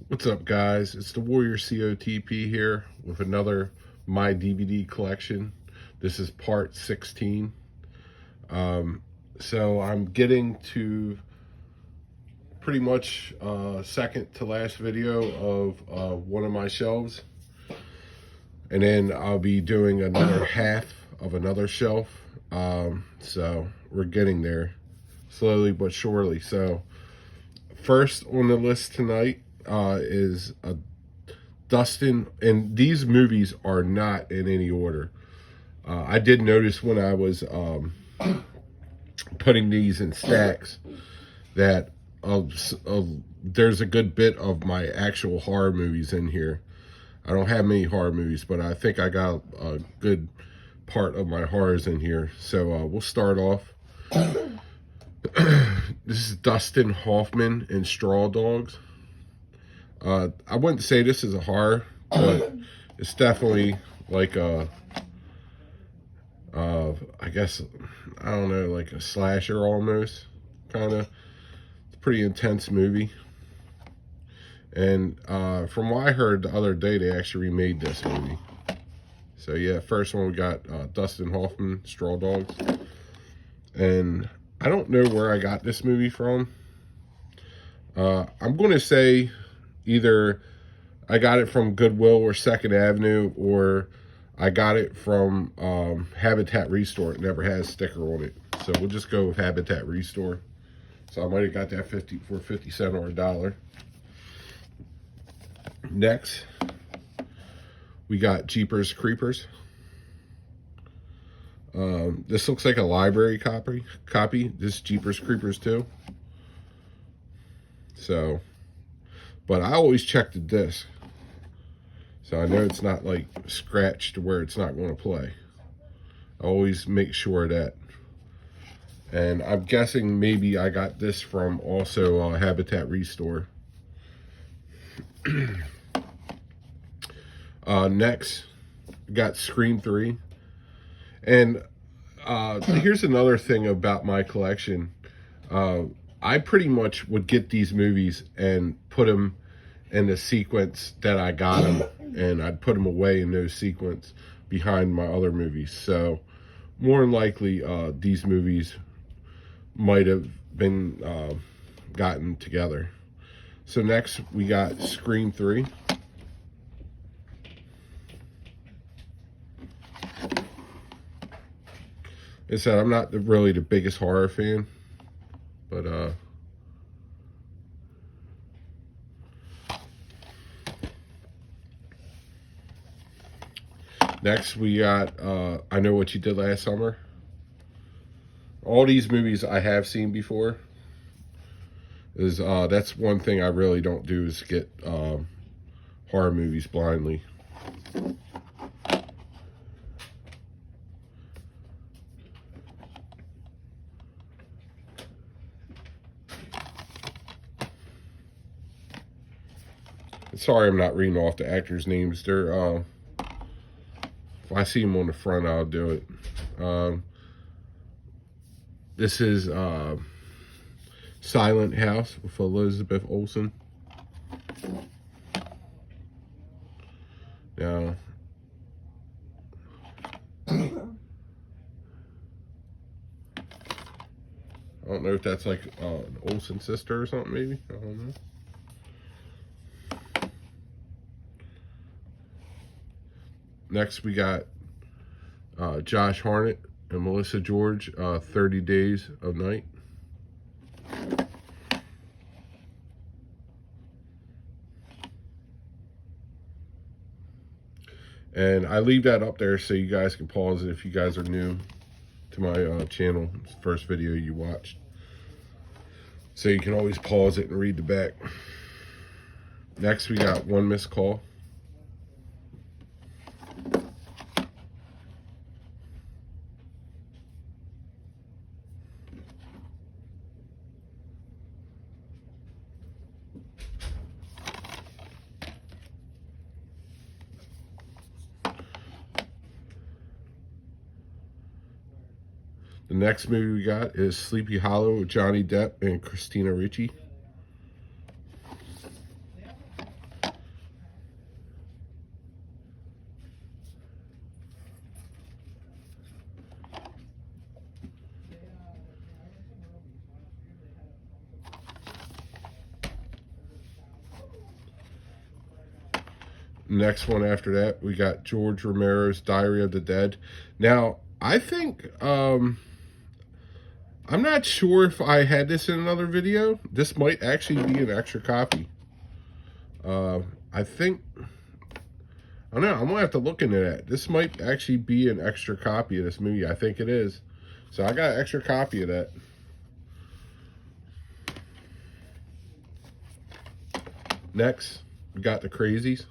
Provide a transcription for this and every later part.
What's up, guys? It's the Warrior COTP here with another My DVD collection. This is part 16. So I'm getting to pretty much second to last video of one of my shelves. And then I'll be doing another half of another shelf. So we're getting there slowly but surely. So first on the list tonight is a Dustin, and these movies are not in any order. I did notice when I was putting these in stacks that there's a good bit of my actual horror movies in here. I don't have many horror movies, but I think I got a good part of my horrors in here. So we'll start off. This is Dustin Hoffman in Straw Dogs. I wouldn't say this is a horror, but it's definitely like a, I guess, I don't know, like a slasher almost, kind of. It's a pretty intense movie. And from what I heard the other day, they actually remade this movie. So yeah, first one we got Dustin Hoffman, Straw Dogs. And I don't know where I got this movie from. I'm going to say either I got it from Goodwill or Second Avenue, or I got it from Habitat Restore. It never has a sticker on it. So we'll just go with Habitat Restore. So I might have got that 50 cents or $1. Next, we got Jeepers Creepers. This looks like a library copy. This is Jeepers Creepers 2. So, but I always check the disc. So I know it's not like scratched to where it's not going to play. I always make sure of that. And I'm guessing maybe I got this from also Habitat Restore. Next, we got Scream 3. And here's another thing about my collection. I pretty much would get these movies and put them in the sequence that I got them, and I'd put them away in those sequence behind my other movies. So more than likely, these movies might have been gotten together. So next, we got Scream 3. I said, I'm not really the biggest horror fan, but next we got I Know What You Did Last Summer. All these movies I have seen before. That's one thing I really don't do, is get horror movies blindly. Sorry I'm not reading off the actors' names. They're if I see them on the front, I'll do it. This is Silent House with Elizabeth Olsen. Now, I don't know if that's like an Olsen sister or something, maybe. I don't know. Next, we got Josh Hartnett and Melissa George, 30 Days of Night. And I leave that up there so you guys can pause it if you guys are new to my channel. It's the first video you watched. So you can always pause it and read the back. Next, we got One Missed Call. The next movie we got is Sleepy Hollow with Johnny Depp and Christina Ricci. Next one after that, we got George Romero's Diary of the Dead. Now, I think, I'm not sure if I had this in another video. This might actually be an extra copy. I think, I don't know, I'm gonna have to look into that. This might actually be an extra copy of this movie. I think it is. So I got an extra copy of that. Next, we got The Crazies.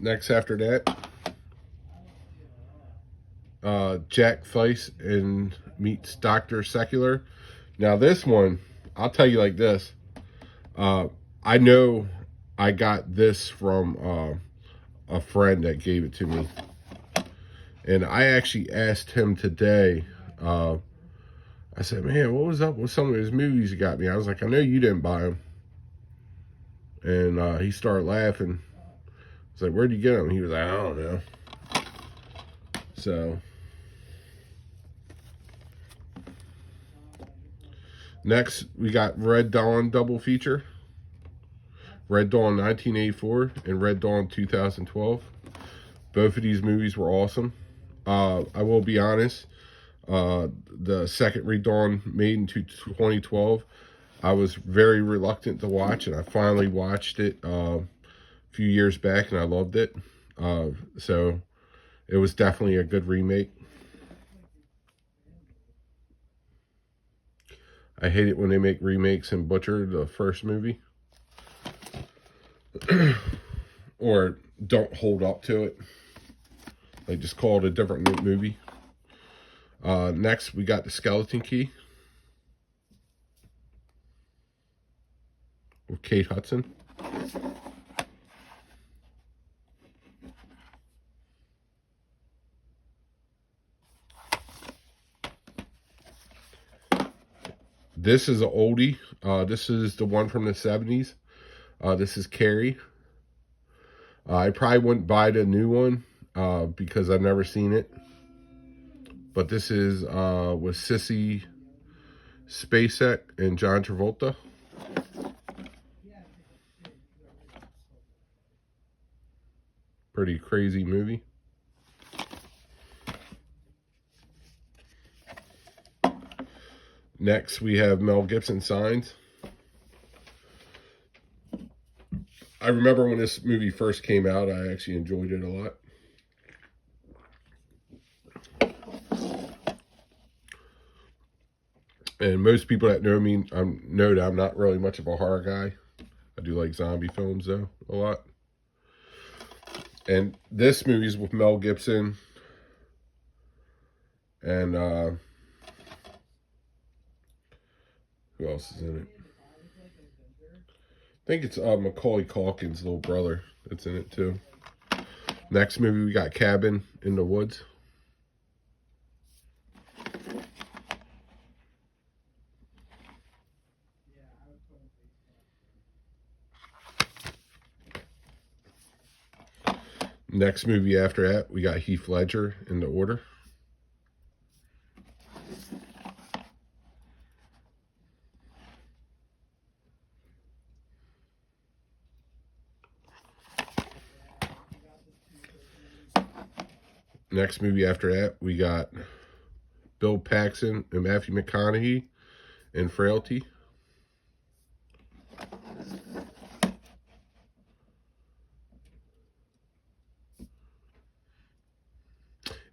Next after that, Jack Thice and meets Dr. Secular. Now this one, I'll tell you like this. I know I got this from a friend that gave it to me. And I actually asked him today, I said, man, what was up with some of his movies you got me? I was like, I know you didn't buy them. And he started laughing. I was like, where'd you get them? He was like, I don't know. So, next, we got Red Dawn double feature. Red Dawn 1984 and Red Dawn 2012. Both of these movies were awesome. I will be honest, the second Red Dawn made in 2012, I was very reluctant to watch, and I finally watched it a few years back, and I loved it. So it was definitely a good remake. I hate it when they make remakes and butcher the first movie. Or don't hold up to it. They just call it a different movie. Next, we got The Skeleton Key with Kate Hudson. This is an oldie. This is the one from the 70s. This is Carrie. I probably wouldn't buy the new one because I've never seen it. But this is with Sissy Spacek and John Travolta. Pretty crazy movie. Next, we have Mel Gibson Signs. I remember when this movie first came out, I actually enjoyed it a lot. And most people that know me know that I'm not really much of a horror guy. I do like zombie films, though, a lot. And this movie's with Mel Gibson. And who else is in it? I think it's Macaulay Culkin's little brother that's in it, too. Next movie, we got Cabin in the Woods. Next movie after that, we got Heath Ledger in The Order. Next movie after that, we got Bill Paxton and Matthew McConaughey in Frailty.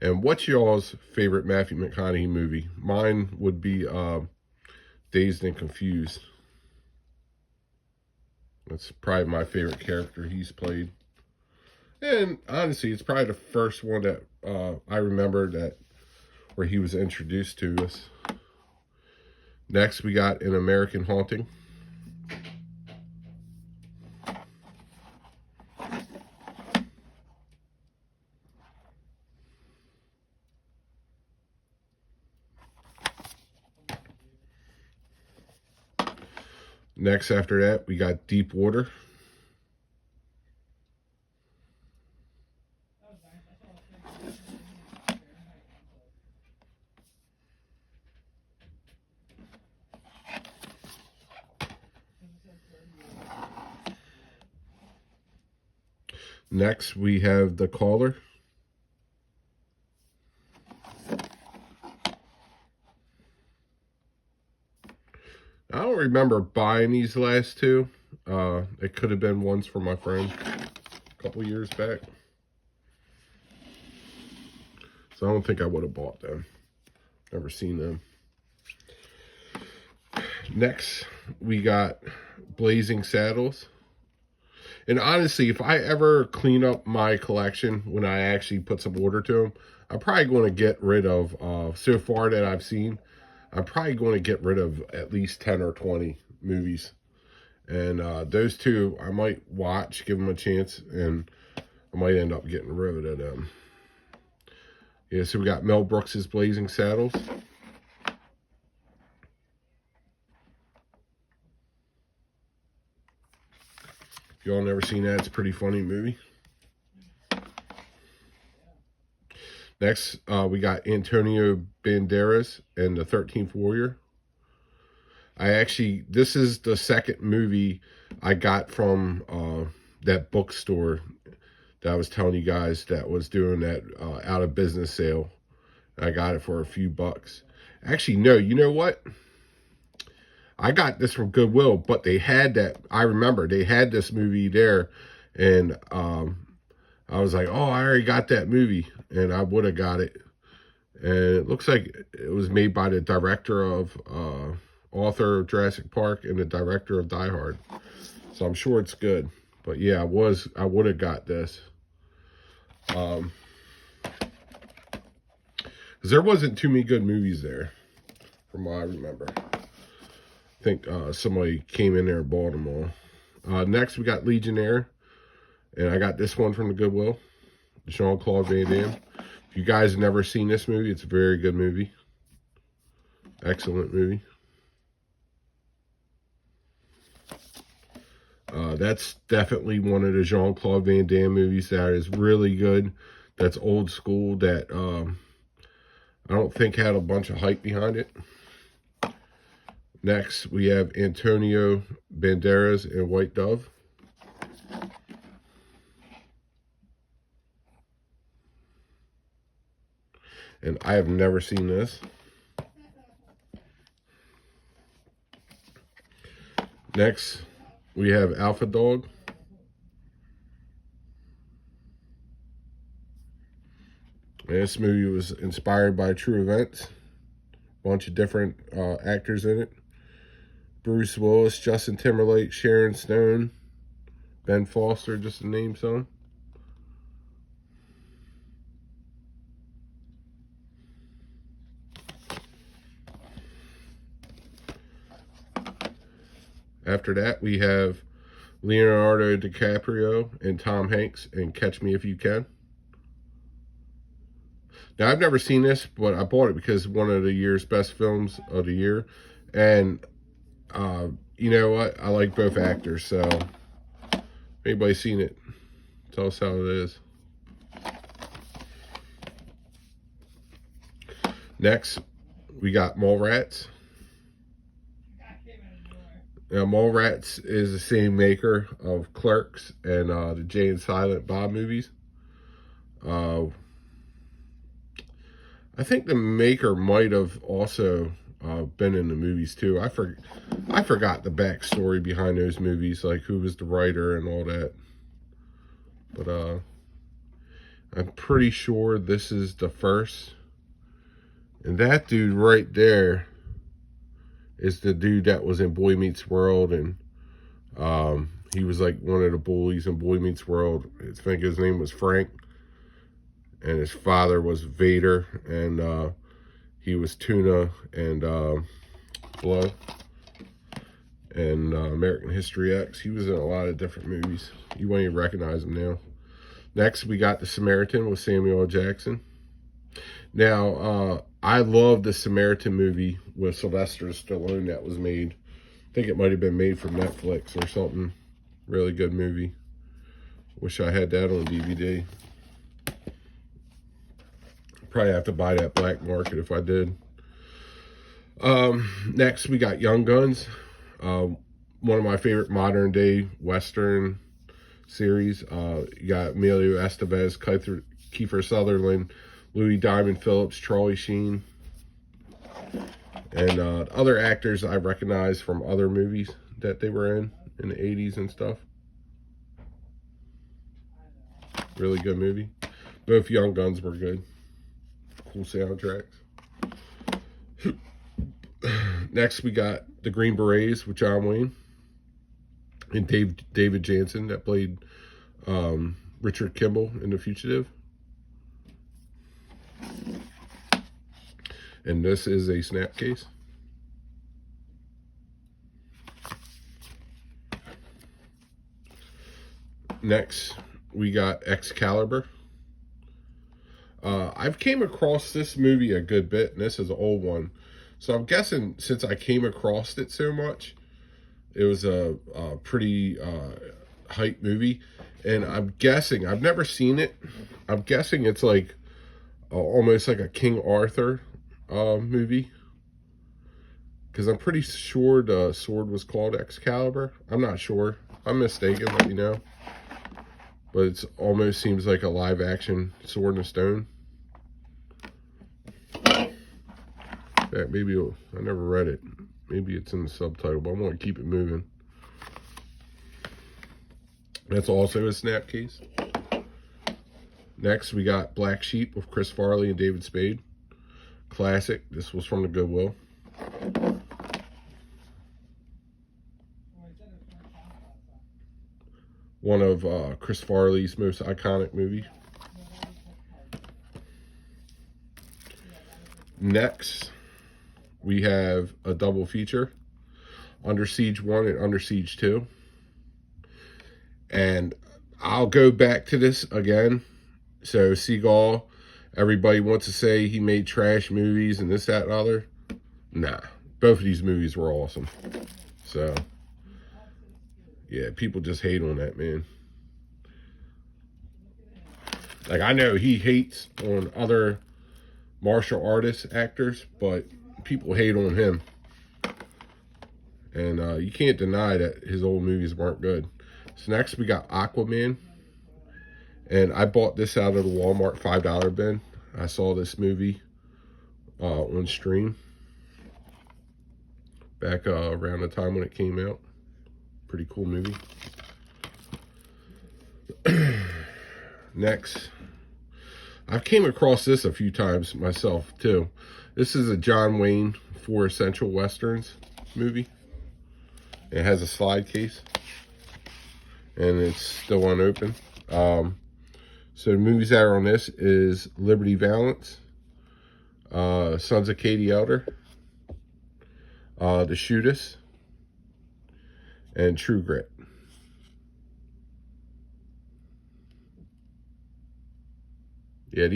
And what's y'all's favorite Matthew McConaughey movie? Mine would be Dazed and Confused. That's probably my favorite character he's played. And honestly, it's probably the first one that I remember that where he was introduced to us. Next, we got An American Haunting. Next, after that, we got Deep Water. Next, we have The Caller. I don't remember buying these last two. It could have been ones for my friend a couple years back. So I don't think I would have bought them. Never seen them. Next, we got Blazing Saddles. And honestly, if I ever clean up my collection when I actually put some order to them, I'm probably going to get rid of, so far that I've seen, I'm probably going to get rid of at least 10 or 20 movies. And those two, I might watch, give them a chance, and I might end up getting rid of them. Yeah, so we got Mel Brooks's Blazing Saddles. If y'all never seen that, it's a pretty funny movie. Next, we got Antonio Banderas and the 13th Warrior. This is the second movie I got from that bookstore that I was telling you guys that was doing that out of business sale. I got it for a few bucks. Actually, no, you know what? I got this from Goodwill, but they had that. I remember they had this movie there, and I was like, oh, I already got that movie, and I would have got it. And it looks like it was made by the director of, author of Jurassic Park and the director of Die Hard. So I'm sure it's good. But yeah, I would have got this. Because there wasn't too many good movies there, from what I remember. I think somebody came in there and bought them all. Next, we got Legionnaire. And I got this one from the Goodwill. Jean-Claude Van Damme. If you guys have never seen this movie, it's a very good movie. Excellent movie. That's definitely one of the Jean-Claude Van Damme movies that is really good. That's old school, that I don't think had a bunch of hype behind it. Next, we have Antonio Banderas and White Dove. And I have never seen this. Next, we have Alpha Dog. And this movie was inspired by true events. A bunch of different actors in it. Bruce Willis, Justin Timberlake, Sharon Stone, Ben Foster, just to name some. After that, we have Leonardo DiCaprio and Tom Hanks in Catch Me If You Can. Now, I've never seen this, but I bought it because it's one of the year's best films of the year. And, you know what? I like both actors, so if anybody's seen it, tell us how it is. Next, we got Mallrats. Now, Mallrats is the same maker of Clerks and the Jay and Silent Bob movies. I think the maker might have also been in the movies too. I forgot the backstory behind those movies, like who was the writer and all that. But I'm pretty sure this is the first. And that dude right there is the dude that was in Boy Meets World, and he was like one of the bullies in Boy Meets World. I think his name was Frank, and his father was Vader, and he was Tuna and Blow, and American History X. He was in a lot of different movies. You won't even recognize him now. Next, we got The Samaritan with Samuel L. Jackson. Now, I love the Samaritan movie with Sylvester Stallone that was made. I think it might have been made for Netflix or something. Really good movie. Wish I had that on DVD. Probably have to buy that black market if I did. Next, we got Young Guns. One of my favorite modern day Western series. You got Emilio Estevez, Kiefer Sutherland, Louis Diamond Phillips, Charlie Sheen, and other actors I recognize from other movies that they were in the 80s and stuff. Really good movie. Both Young Guns were good. Cool soundtracks. Next, we got The Green Berets with John Wayne and David Jansen that played Richard Kimball in The Fugitive. And this is a snapcase. Next, we got Excalibur. I've came across this movie a good bit, and this is an old one. So I'm guessing since I came across it so much, it was a pretty hype movie. And I'm guessing, I've never seen it. I'm guessing it's like almost like a King Arthur movie. Because I'm pretty sure the sword was called Excalibur. I'm not sure. I'm mistaken, let me know. But it almost seems like a live action Sword and Stone. Yeah, maybe I never read it. Maybe it's in the subtitle, but I'm going to keep it moving. That's also a snap case. Next, we got Black Sheep with Chris Farley and David Spade. Classic. This was from the Goodwill. One of Chris Farley's most iconic movies. Next, we have a double feature, Under Siege 1 and Under Siege 2. And I'll go back to this again. So Seagal, everybody wants to say he made trash movies and this, that, and other. Nah, both of these movies were awesome. So, yeah, people just hate on that, man. Like, I know he hates on other martial artist actors, but people hate on him. And you can't deny that his old movies weren't good. So next we got Aquaman. And I bought this out of the Walmart $5 bin. I saw this movie on stream back around the time when it came out. Pretty cool movie. Next, I've came across this a few times myself too. This is a John Wayne 4 Essential Westerns movie. It has a slide case, and it's still unopened. So the movies that are on this is Liberty Valance, Sons of Katie Elder, The Shootist, and True Grit. Yeah,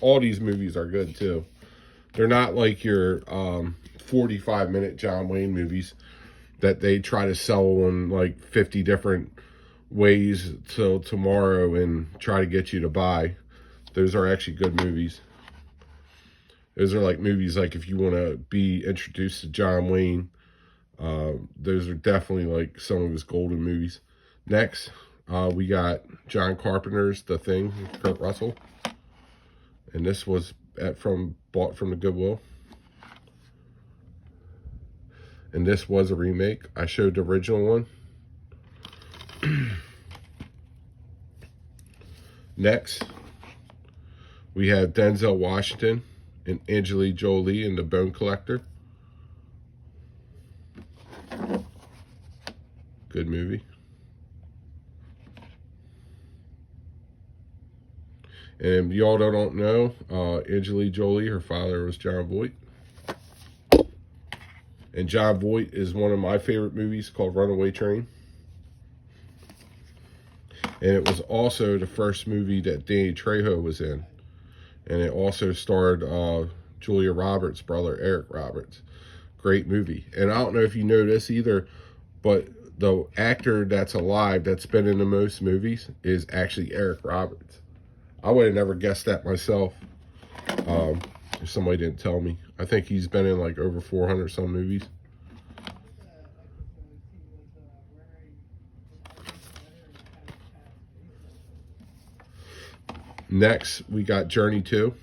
all these movies are good too. They're not like your 45-minute John Wayne movies that they try to sell on like 50 different ways till tomorrow and try to get you to buy. Those are actually good movies. Those are like movies like if you want to be introduced to John Wayne, those are definitely like some of his golden movies. Next, we got John Carpenter's The Thing with Kurt Russell. And this was bought from the Goodwill. And this was a remake. I showed the original one. Next, we have Denzel Washington and Angelina Jolie in The Bone Collector. Good movie. And y'all that don't know, Angelina Jolie, her father was John Voight. And John Voight is one of my favorite movies called Runaway Train. And it was also the first movie that Danny Trejo was in. And it also starred Julia Roberts' brother, Eric Roberts. Great movie. And I don't know if you know this either, but the actor that's alive that's been in the most movies is actually Eric Roberts. I would have never guessed that myself if somebody didn't tell me. I think he's been in like over 400 some movies. Next, we got Journey 2.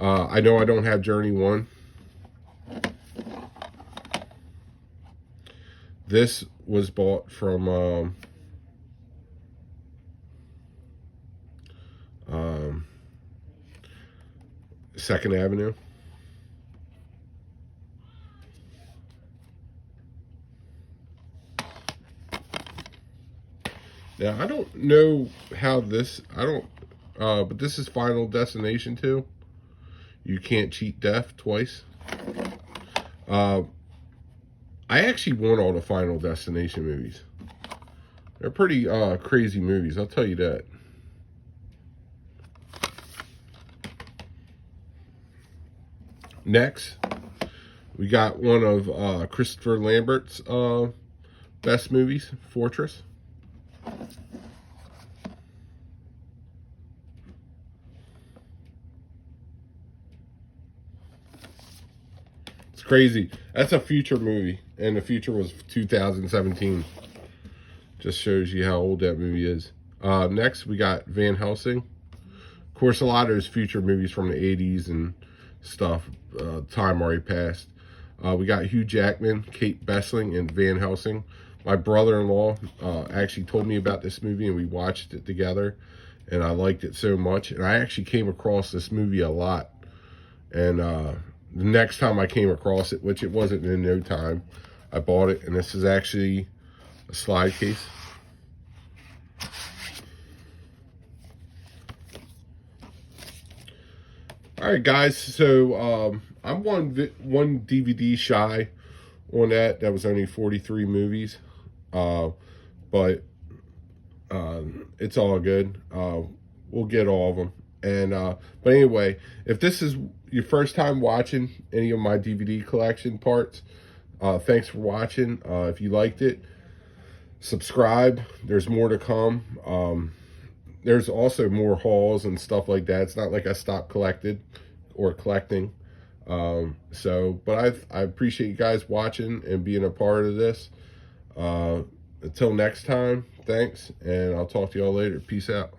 I know I don't have Journey 1. This was bought from Second Avenue. Now, I don't know how this, but this is Final Destination 2. You Can't Cheat Death twice. I actually want all the Final Destination movies. They're pretty crazy movies, I'll tell you that. Next, we got one of Christopher Lambert's best movies, Fortress. It's crazy. That's a future movie, and the future was 2017. Just shows you how old that movie is. Next, we got Van Helsing. Of course, a lot of those future movies from the 80s and stuff, time already passed. We got Hugh Jackman, Kate Beckinsale, and Van Helsing. My brother-in-law actually told me about this movie, and we watched it together, and I liked it so much. And I actually came across this movie a lot. And the next time I came across it, which it wasn't in no time, I bought it, and this is actually a slide case. All right, guys, so I'm one DVD shy on that. That was only 43 movies, but it's all good. We'll get all of them. And but anyway, if this is your first time watching any of my DVD collection parts, thanks for watching. If you liked it, subscribe. There's more to come. There's also more hauls and stuff like that. It's not like I stopped collecting. But I appreciate you guys watching and being a part of this. Until next time, thanks, and I'll talk to y'all later. Peace out.